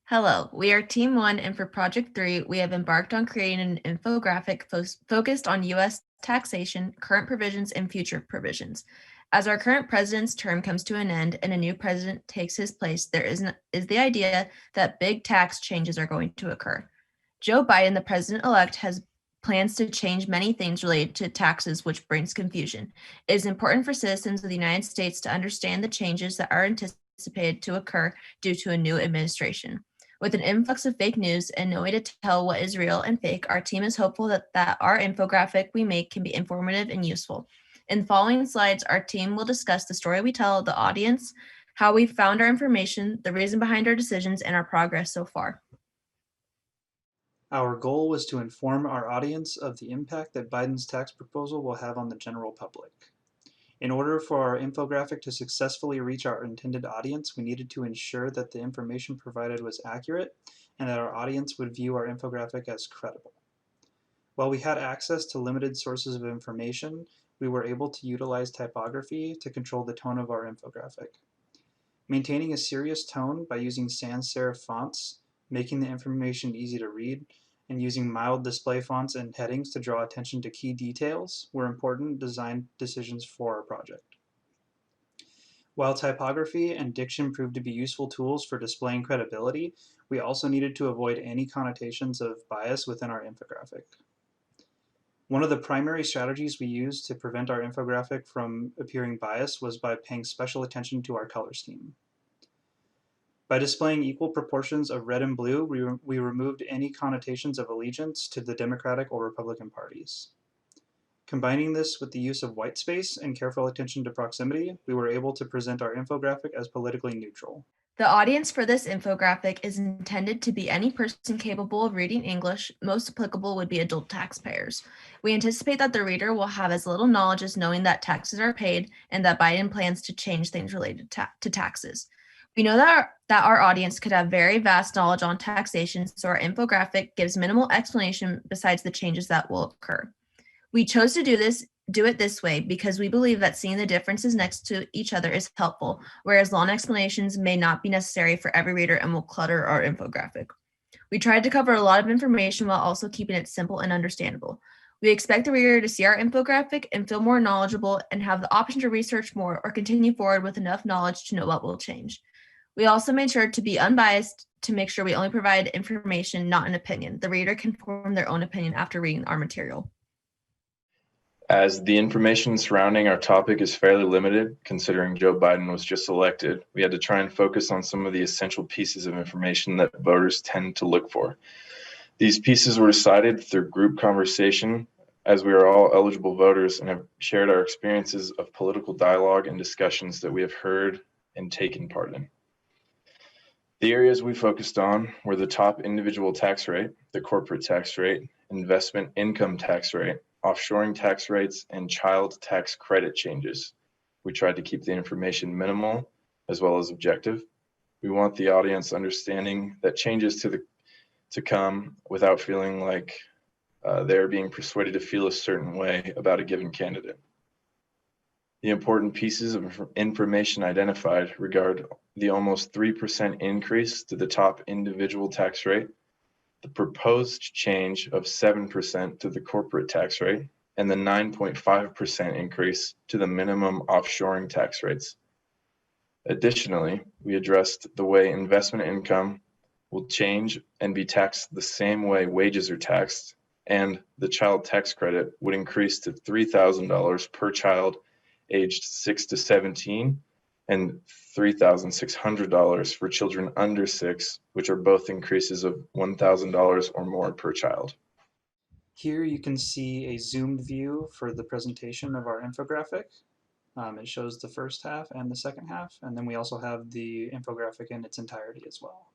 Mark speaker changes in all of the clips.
Speaker 1: Hello, we are Team 1, and for Project 3, we have embarked on creating an infographic focused on U.S. taxation, current provisions, and future provisions. As our current president's term comes to an end and a new president takes his place, there is the idea that big tax changes are going to occur. Joe Biden, the president-elect, has plans to change many things related to taxes, which brings confusion. It is important for citizens of the United States to understand the changes that are anticipated to occur due to a new administration. With an influx of fake news and no way to tell what is real and fake, our team is hopeful that our infographic we make can be informative and useful. In the following slides, our team will discuss the story we tell the audience, how we found our information, the reason behind our decisions, and our progress so far.
Speaker 2: Our goal was to inform our audience of the impact that Biden's tax proposal will have on the general public. In order for our infographic to successfully reach our intended audience, we needed to ensure that the information provided was accurate and that our audience would view our infographic as credible. While we had access to limited sources of information, we were able to utilize typography to control the tone of our infographic. Maintaining a serious tone by using sans serif fonts, making the information easy to read, and using mild display fonts and headings to draw attention to key details were important design decisions for our project. While typography and diction proved to be useful tools for displaying credibility, we also needed to avoid any connotations of bias within our infographic. One of the primary strategies we used to prevent our infographic from appearing biased was by paying special attention to our color scheme. By displaying equal proportions of red and blue, we removed any connotations of allegiance to the Democratic or Republican parties. Combining this with the use of white space and careful attention to proximity, we were able to present our infographic as politically neutral.
Speaker 1: The audience for this infographic is intended to be any person capable of reading English. Most applicable would be adult taxpayers. We anticipate that the reader will have as little knowledge as knowing that taxes are paid and that Biden plans to change things related to taxes. We know that our audience could have very vast knowledge on taxation, so our infographic gives minimal explanation besides the changes that will occur. We chose to do it this way because we believe that seeing the differences next to each other is helpful, whereas long explanations may not be necessary for every reader and will clutter our infographic. We tried to cover a lot of information while also keeping it simple and understandable. We expect the reader to see our infographic and feel more knowledgeable and have the option to research more or continue forward with enough knowledge to know what will change. We also made sure to be unbiased to make sure we only provide information, not an opinion. The reader can form their own opinion after reading our material.
Speaker 3: As the information surrounding our topic is fairly limited, considering Joe Biden was just elected, we had to try and focus on some of the essential pieces of information that voters tend to look for. These pieces were decided through group conversation, as we are all eligible voters and have shared our experiences of political dialogue and discussions that we have heard and taken part in. The areas we focused on were the top individual tax rate, the corporate tax rate, investment income tax rate, offshoring tax rates, and child tax credit changes. We tried to keep the information minimal as well as objective. We want the audience understanding that changes to come without feeling like they're being persuaded to feel a certain way about a given candidate. The important pieces of information identified regard the almost 3% increase to the top individual tax rate, the proposed change of 7% to the corporate tax rate, and the 9.5% increase to the minimum offshoring tax rates. Additionally, we addressed the way investment income will change and be taxed the same way wages are taxed, and the child tax credit would increase to $3,000 per child aged 6 to 17 and $3,600 for children under 6, which are both increases of $1,000 or more per child.
Speaker 2: Here you can see a zoomed view for the presentation of our infographic. It shows the first half and the second half, and then we also have the infographic in its entirety as well.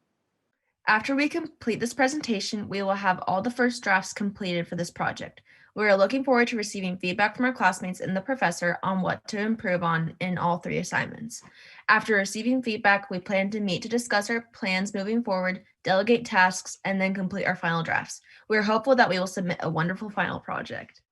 Speaker 1: After we complete this presentation, we will have all the first drafts completed for this project. We are looking forward to receiving feedback from our classmates and the professor on what to improve on in all 3 assignments. After receiving feedback, we plan to meet to discuss our plans moving forward, delegate tasks, and then complete our final drafts. We are hopeful that we will submit a wonderful final project.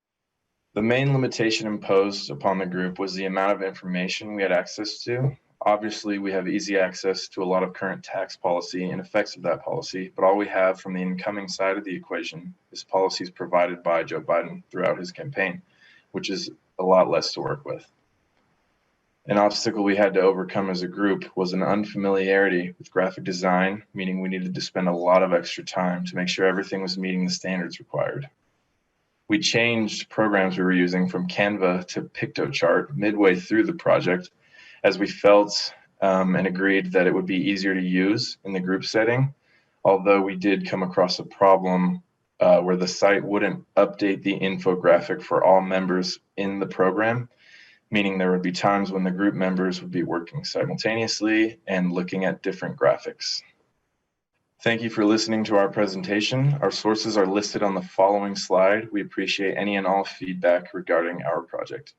Speaker 3: The main limitation imposed upon the group was the amount of information we had access to. Obviously, we have easy access to a lot of current tax policy and effects of that policy, but all we have from the incoming side of the equation is policies provided by Joe Biden throughout his campaign, which is a lot less to work with. An obstacle we had to overcome as a group was an unfamiliarity with graphic design, meaning we needed to spend a lot of extra time to make sure everything was meeting the standards required. We changed programs we were using from Canva to Piktochart midway through the project, as we felt and agreed that it would be easier to use in the group setting, although we did come across a problem where the site wouldn't update the infographic for all members in the program, meaning there would be times when the group members would be working simultaneously and looking at different graphics. Thank you for listening to our presentation. Our sources are listed on the following slide. We appreciate any and all feedback regarding our project.